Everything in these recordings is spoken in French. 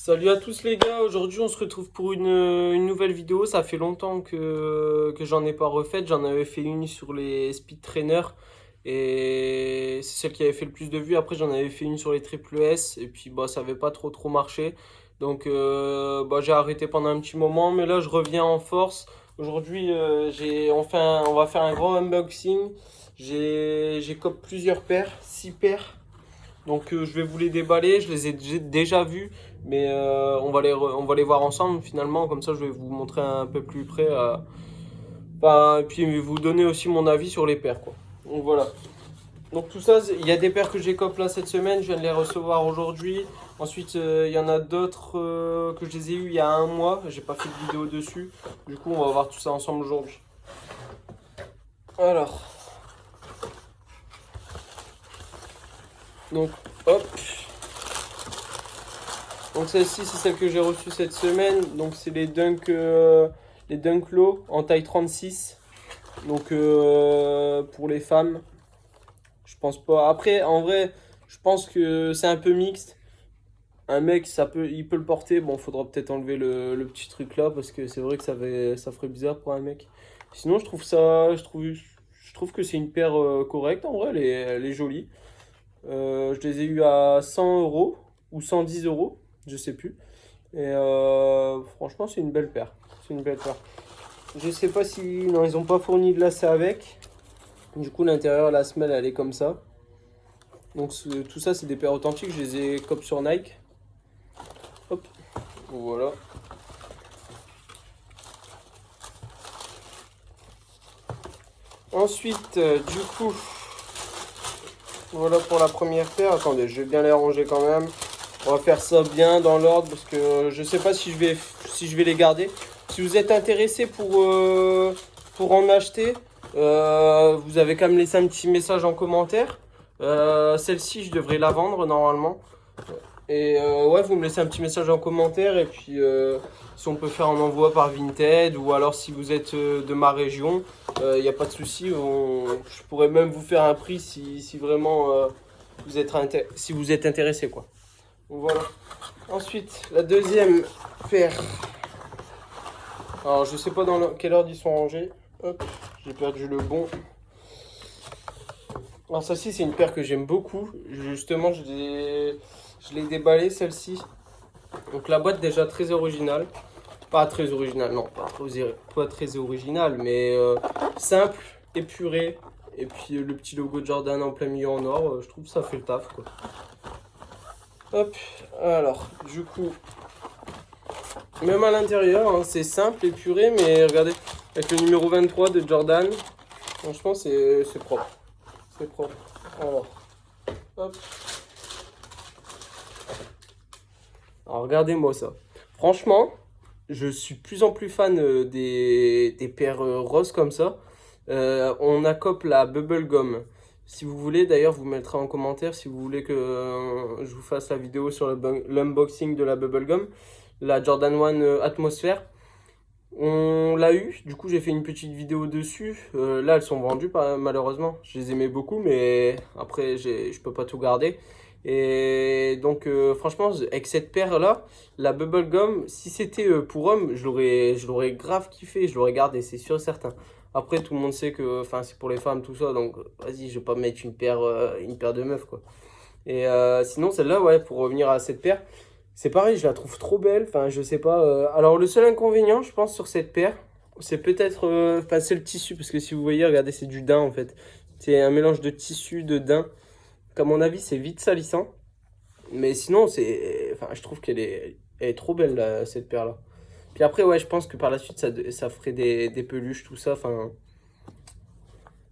Salut à tous les gars, aujourd'hui on se retrouve pour une nouvelle vidéo. Ça fait longtemps que j'en ai pas refait. J'en avais fait une sur les speed trainers et c'est celle qui avait fait le plus de vues. Après j'en avais fait une sur les triple S et puis bah ça avait pas trop marché. Donc bah, j'ai arrêté pendant un petit moment, mais là je reviens en force. Aujourd'hui on va faire un grand unboxing. J'ai copé plusieurs paires, 6 paires. Donc je vais vous les déballer, je les ai déjà vus, mais on va les voir ensemble finalement, comme ça je vais vous montrer un peu plus près, et puis vous donner aussi mon avis sur les paires quoi. Donc voilà. Donc tout ça, il y a des paires que j'ai cop là cette semaine, je viens de les recevoir aujourd'hui. Ensuite il y en a d'autres que je les ai eu il y a un mois, j'ai pas fait de vidéo dessus. Du coup on va voir tout ça ensemble aujourd'hui. Alors, donc hop. Donc celle-ci, c'est celle que j'ai reçue cette semaine. Donc c'est les Dunk Low en taille 36. Donc pour les femmes, je pense pas. Après, en vrai, je pense que c'est un peu mixte. Un mec, il peut le porter. Bon, faudra peut-être enlever le petit truc là parce que c'est vrai que ça ferait bizarre pour un mec. Sinon, je trouve que c'est une paire correcte. En vrai, elle est jolie. Je les ai eu à 100 euros ou 110 euros, je sais plus. Et franchement, c'est une belle paire. C'est une belle paire. Je sais pas si. Non, ils ont pas fourni de lacets avec. Du coup, l'intérieur, la semelle, elle est comme ça. Donc, tout ça, c'est des paires authentiques. Je les ai cop sur Nike. Hop. Voilà. Ensuite, du coup, voilà pour la première paire. Attendez, je vais bien les ranger quand même. On va faire ça bien dans l'ordre parce que je sais pas si je vais les garder. Si vous êtes intéressé pour en acheter, vous avez qu'à me laisser un petit message en commentaire. Celle-ci, je devrais la vendre normalement. Et ouais, vous me laissez un petit message en commentaire. Et puis, si on peut faire un envoi par Vinted ou alors si vous êtes de ma région, il n'y a pas de souci. Je pourrais même vous faire un prix si vraiment si vous êtes intéressé, quoi. Donc voilà. Ensuite, la deuxième paire. Alors, je sais pas dans quel ordre ils sont rangés. Hop, j'ai perdu le bon. Alors, celle-ci, c'est une paire que j'aime beaucoup. Justement, je l'ai déballée, celle-ci. Donc, la boîte, déjà très originale. Pas très originale, non, pas très originale, mais simple, épuré. Et puis, le petit logo de Jordan en plein milieu en or. Je trouve que ça fait le taf, quoi. Hop, alors, du coup, même à l'intérieur, hein, c'est simple, épuré, mais regardez, avec le numéro 23 de Jordan, franchement, c'est propre. C'est propre. Alors, hop. Alors, regardez-moi ça. Franchement, je suis de plus en plus fan des paires roses comme ça. On accope la Bubblegum. Si vous voulez, d'ailleurs, vous mettrez en commentaire si vous voulez que je vous fasse la vidéo sur l'unboxing de la Bubblegum. La Jordan 1 Atmosphère. On l'a eu, du coup j'ai fait une petite vidéo dessus. Là elles sont vendues malheureusement. Je les aimais beaucoup mais après je peux pas tout garder. Et donc franchement avec cette paire là, la Bubblegum, si c'était pour homme, je l'aurais grave kiffé, je l'aurais gardé, c'est sûr et certain. Après tout le monde sait que c'est pour les femmes tout ça, donc vas-y je vais pas mettre une paire de meufs quoi. Et sinon, celle-là, ouais, pour revenir à cette paire, c'est pareil, je la trouve trop belle. Enfin, je sais pas. Alors, le seul inconvénient, je pense, sur cette paire, c'est peut-être. Enfin, c'est le tissu, parce que si vous voyez, regardez, c'est du daim en fait. C'est un mélange de tissu, de daim. À mon avis, c'est vite salissant. Mais sinon, enfin, je trouve elle est trop belle, cette paire-là. Puis après, ouais, je pense que par la suite, ça ferait des peluches, tout ça. Enfin,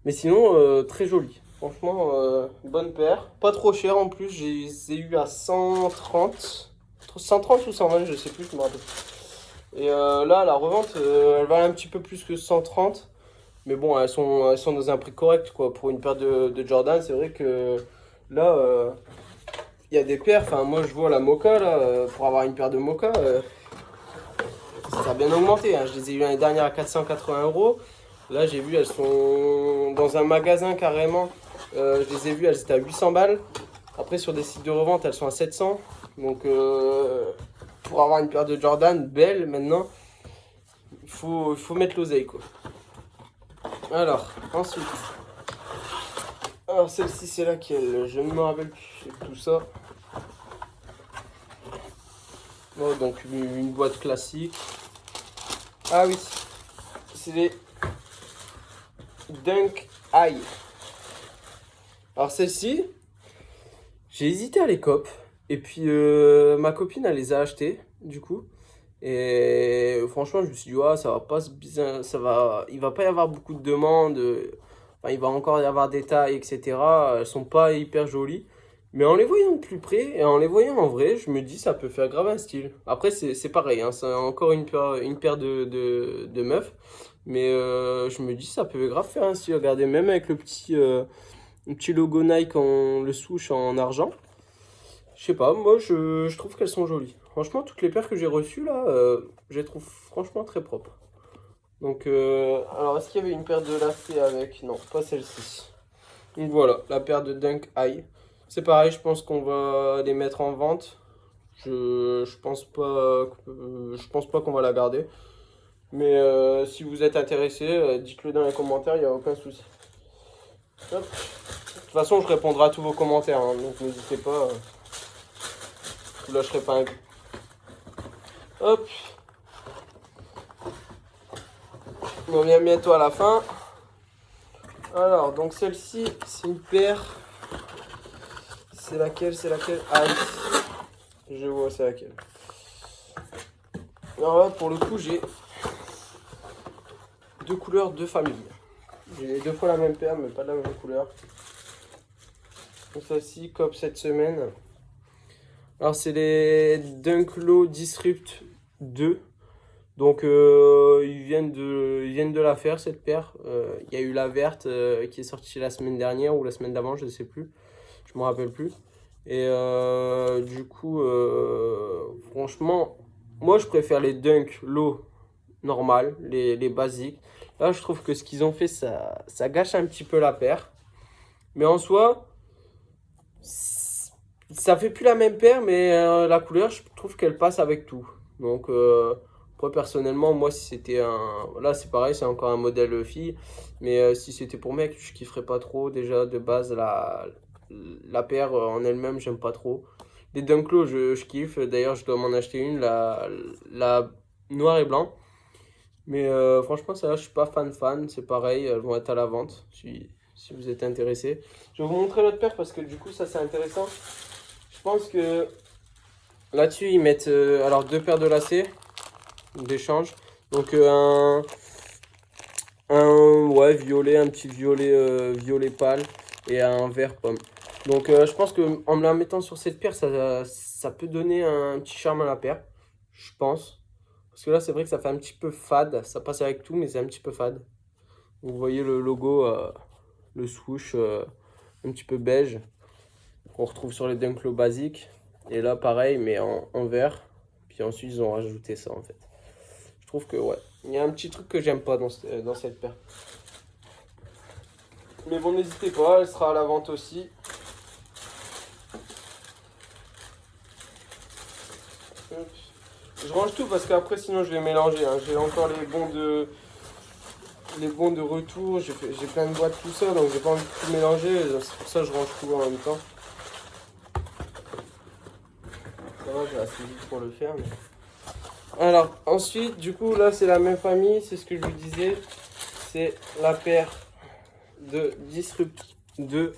mais sinon, très joli. Franchement, bonne paire. Pas trop cher en plus. J'ai les ai eu à 130. 130 ou 120, je sais plus, je me rappelle. Et là, la revente, elle valent un petit peu plus que 130. Mais bon, elles sont dans un prix correct, quoi. Pour une paire de Jordan, c'est vrai que là, il y a des paires. Enfin, moi, je vois la Mocha, là, pour avoir une paire de Mocha, ça a bien augmenté. Hein. Je les ai eu l'année dernière à 480 euros. Là, j'ai vu, elles sont dans un magasin carrément. Je les ai vues, elles étaient à 800 balles. Après, sur des sites de revente, elles sont à 700. Donc, pour avoir une paire de Jordan belle maintenant, il faut mettre l'oseille quoi. Alors, ensuite. Alors celle-ci c'est laquelle? Je ne me rappelle plus de tout ça. Bon, donc une boîte classique. Ah oui, c'est les Dunk High. Alors celle-ci, j'ai hésité à les cop. Et puis ma copine elle les a achetées du coup. Et franchement je me suis dit ouais, ça va pas bien, il va pas y avoir beaucoup de demandes. Enfin, il va encore y avoir des tailles, etc. Elles sont pas hyper jolies. Mais en les voyant de plus près et en les voyant en vrai, je me dis ça peut faire grave un style. Après c'est pareil, hein, c'est encore une paire de meufs. Mais je me dis ça peut grave faire un style. Regardez, même avec le petit logo Nike en le swoosh en argent. Je sais pas, moi je trouve qu'elles sont jolies. Franchement, toutes les paires que j'ai reçues là, je les trouve franchement très propres. Donc, alors est-ce qu'il y avait une paire de lacets avec? Non, pas celle-ci. Donc voilà, la paire de Dunk High. C'est pareil, je pense qu'on va les mettre en vente. Je pense pas qu'on va la garder. Mais si vous êtes intéressé, dites-le dans les commentaires, il n'y a aucun souci. Hop. De toute façon, je répondrai à tous vos commentaires, hein, donc n'hésitez pas. Je vous lâcherai pas un coup. Hop. On vient bientôt à la fin. Alors, donc celle-ci, c'est une paire. C'est laquelle? Ah oui. Je vois, c'est laquelle. Alors là, pour le coup, j'ai deux couleurs, deux familles. J'ai deux fois la même paire, mais pas de la même couleur. Donc celle-ci, cop cette semaine. Alors, c'est les Dunk Low Disrupt 2. Donc, ils viennent de la faire, cette paire. Il y a eu la verte qui est sortie la semaine dernière ou la semaine d'avant, je ne sais plus. Je me rappelle plus. Et du coup, franchement, moi, je préfère les Dunk Low normales, les basiques. Là, je trouve que ce qu'ils ont fait, ça gâche un petit peu la paire. Mais en soi, ça fait plus la même paire, mais la couleur, je trouve qu'elle passe avec tout. Donc, après, personnellement, moi, si c'était un... Là, c'est pareil, c'est encore un modèle fille. Mais si c'était pour mec, je kifferais pas trop. Déjà, de base, la paire en elle-même, j'aime pas trop. Les Dunklo, je kiffe. D'ailleurs, je dois m'en acheter une, la noir et blanc. Mais franchement, ça, je suis pas fan. C'est pareil, elles vont être à la vente si vous êtes intéressé. Je vais vous montrer l'autre paire parce que du coup, ça, c'est intéressant. Je pense que là-dessus, ils mettent alors deux paires de lacets d'échange. Donc ouais, violet, un petit violet pâle et un vert pomme. Donc je pense que en me la mettant sur cette paire, ça peut donner un petit charme à la paire. Je pense. Parce que là, c'est vrai que ça fait un petit peu fade. Ça passe avec tout, mais c'est un petit peu fade. Vous voyez le logo, le swoosh un petit peu beige qu'on retrouve sur les Dunklo basiques. Et là, pareil, mais en vert. Puis ensuite, ils ont rajouté ça en fait. Je trouve que ouais, il y a un petit truc que j'aime pas dans cette paire. Mais bon, n'hésitez pas, elle sera à la vente aussi. Je range tout parce qu'après sinon je vais mélanger. Hein. J'ai encore les bons de retour. J'ai plein de boîtes tout ça, donc j'ai pas envie de tout mélanger. C'est pour ça que je range tout en même temps. Ça va, j'ai assez vite pour le faire. Mais... Alors, ensuite, du coup, là, c'est la même famille, c'est ce que je vous disais. C'est la paire de Disrupt 2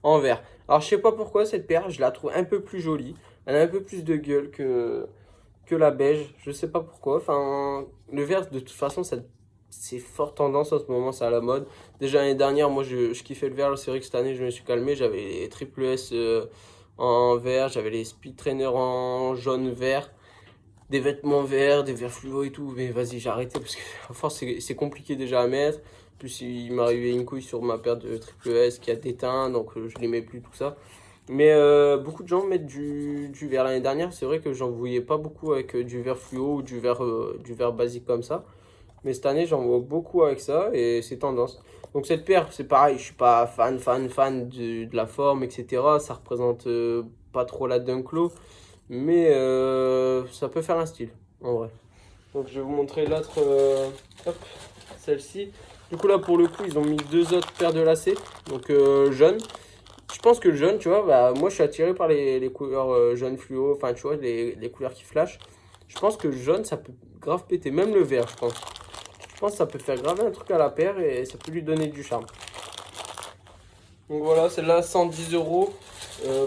en vert. Alors, je sais pas pourquoi cette paire, je la trouve un peu plus jolie. Elle a un peu plus de gueule que la beige. Je sais pas pourquoi. Enfin, le vert, de toute façon, c'est fort tendance en ce moment, c'est à la mode. Déjà, l'année dernière, moi, je kiffais le vert. C'est vrai que cette année, je me suis calmé. J'avais les triple S en vert, j'avais les Speed Trainer en jaune-vert. Des vêtements verts, des verts fluo et tout, mais vas-y, j'ai arrêté parce que à force c'est compliqué déjà à mettre. Plus il m'est arrivé une couille sur ma paire de triple S qui a déteint, donc je les mets plus tout ça. Mais beaucoup de gens mettent du vert l'année dernière, c'est vrai que j'en voyais pas beaucoup avec du vert fluo ou du vert basique comme ça. Mais cette année j'en vois beaucoup avec ça et c'est tendance. Donc cette paire, c'est pareil, je suis pas fan de la forme, etc. Ça représente pas trop la Dunklo. Mais ça peut faire un style, en vrai. Donc je vais vous montrer l'autre, hop, celle-ci. Du coup là pour le coup ils ont mis 2 autres paires de lacets, donc jaunes. Je pense que le jaune, tu vois, bah, moi je suis attiré par les couleurs jaune fluo, enfin tu vois, les couleurs qui flashent. Je pense que le jaune ça peut grave péter, même le vert je pense. Je pense que ça peut faire grave un truc à la paire et ça peut lui donner du charme. Donc voilà, celle-là 110 euros.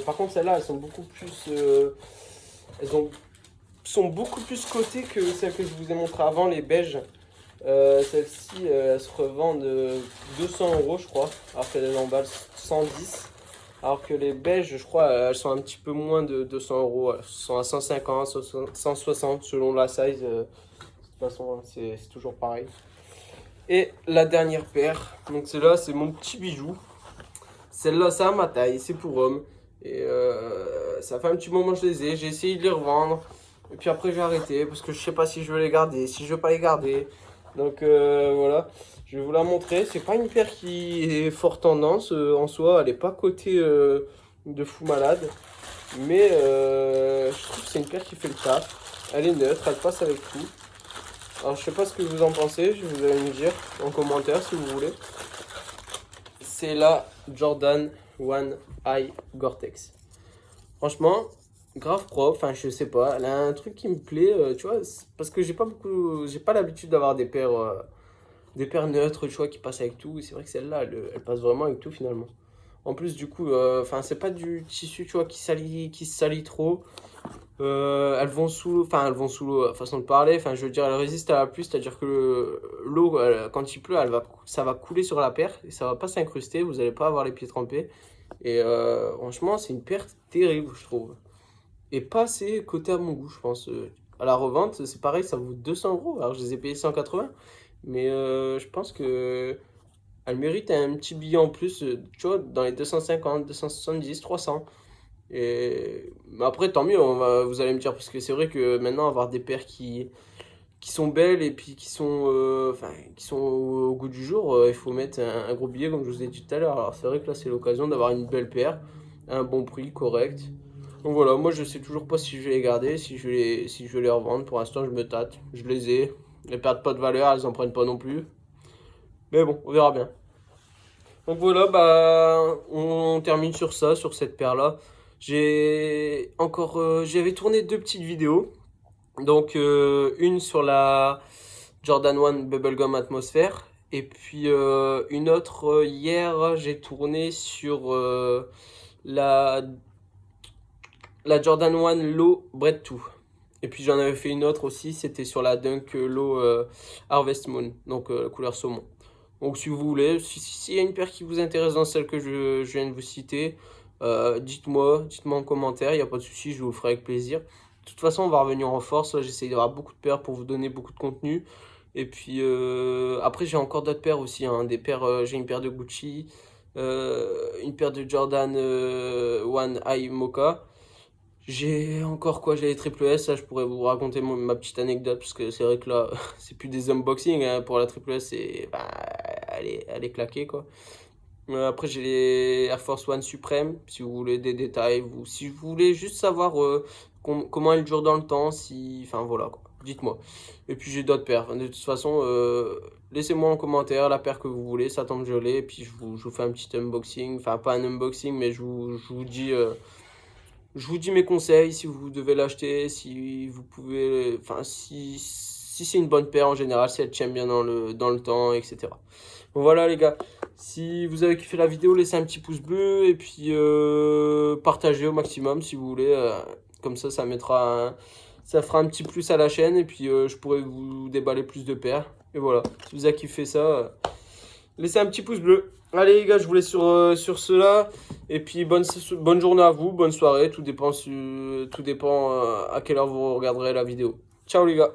Par contre celles-là elles sont beaucoup plus... sont beaucoup plus cotées que celles que je vous ai montrées avant, les beiges. Celles-ci, elles se revendent 200 euros, je crois, alors qu'elles en valent 110. Alors que les beiges, je crois, elles sont un petit peu moins de 200 euros. Elles sont à 150, 160 selon la size. De toute façon, hein, c'est toujours pareil. Et la dernière paire, donc celle-là, c'est mon petit bijou. Celle-là, c'est à ma taille, c'est pour homme. Et ça fait un petit moment que je les ai. J'ai essayé de les revendre. Et puis après, j'ai arrêté parce que je sais pas si je veux les garder, si je veux pas les garder. Donc voilà, je vais vous la montrer. C'est pas une paire qui est fort tendance en soi. Elle est pas cotée de fou malade. Mais je trouve que c'est une paire qui fait le taf. Elle est neutre, elle passe avec tout. Alors je sais pas ce que vous en pensez. Vous allez me dire en commentaire si vous voulez. C'est la Jordan 1 High Gore-Tex. Franchement, grave propre, enfin je sais pas, elle a un truc qui me plaît, tu vois, parce que j'ai pas l'habitude d'avoir des paires neutres, tu vois, qui passent avec tout. C'est vrai que celle-là, elle passe vraiment avec tout finalement. En plus du coup, enfin c'est pas du tissu, tu vois, qui se salit trop. Elles vont sous l'eau, façon de parler, enfin je veux dire, elles résistent à la pluie, c'est-à-dire que l'eau, quand il pleut, ça va couler sur la paire et ça va pas s'incruster, vous allez pas avoir les pieds trempés. Et franchement, c'est une paire terrible, je trouve. Et pas assez coté à mon goût, je pense. À la revente, c'est pareil, ça vaut 200 euros. Alors, je les ai payés 180. Mais je pense que elle mérite un petit billet en plus, tu vois, dans les 250, 270, 300. Mais après, tant mieux, vous allez me dire, parce que c'est vrai que maintenant, avoir des paires qui sont belles et puis qui sont au goût du jour, il faut mettre un gros billet, comme je vous ai dit tout à l'heure. Alors, c'est vrai que là, c'est l'occasion d'avoir une belle paire, un bon prix, correct. Donc voilà, moi je sais toujours pas si je vais les garder, si je vais les revendre. Pour l'instant, je me tâte. Je les ai. Elles perdent pas de valeur, elles en prennent pas non plus. Mais bon, on verra bien. Donc voilà, bah on termine sur ça, sur cette paire-là. J'avais tourné 2 petites vidéos. Donc une sur la Jordan 1 Bubblegum Atmosphere. Et puis une autre, hier, j'ai tourné sur la Jordan 1 Low Bread 2. Et puis j'en avais fait une autre aussi, c'était sur la Dunk Low Harvest Moon, donc couleur saumon. Donc si vous voulez, s'il y a une paire qui vous intéresse dans celle que je viens de vous citer, dites-moi en commentaire, il n'y a pas de souci, je vous le ferai avec plaisir. De toute façon, on va revenir en force, là j'essaye d'avoir beaucoup de paires pour vous donner beaucoup de contenu. Et puis après j'ai encore d'autres paires aussi, hein, j'ai une paire de Gucci, une paire de Jordan 1 High Mocha. J'ai encore quoi, j'ai les triple S, ça je pourrais vous raconter ma petite anecdote parce que c'est vrai que là c'est plus des unboxings hein, pour la triple S, bah, elle est claquée quoi. Après j'ai les Air Force One Supreme, si vous voulez des détails, si vous voulez juste savoir comment elle dure dans le temps, enfin voilà quoi, dites-moi. Et puis j'ai d'autres paires, de toute façon laissez-moi en commentaire la paire que vous voulez, ça tombe je l'ai, et puis je vous fais un petit unboxing, enfin pas un unboxing mais je vous dis mes conseils, si vous devez l'acheter, si vous pouvez, enfin si c'est une bonne paire en général, si elle tient bien dans le temps, etc. Bon voilà les gars, si vous avez kiffé la vidéo, laissez un petit pouce bleu et puis partagez au maximum si vous voulez. Comme ça, ça fera un petit plus à la chaîne et puis je pourrai vous déballer plus de paires. Et voilà, si vous avez kiffé ça, laissez un petit pouce bleu. Allez les gars, je vous laisse sur cela. Et puis bonne journée à vous, bonne soirée. Tout dépend à quelle heure vous regarderez la vidéo. Ciao les gars.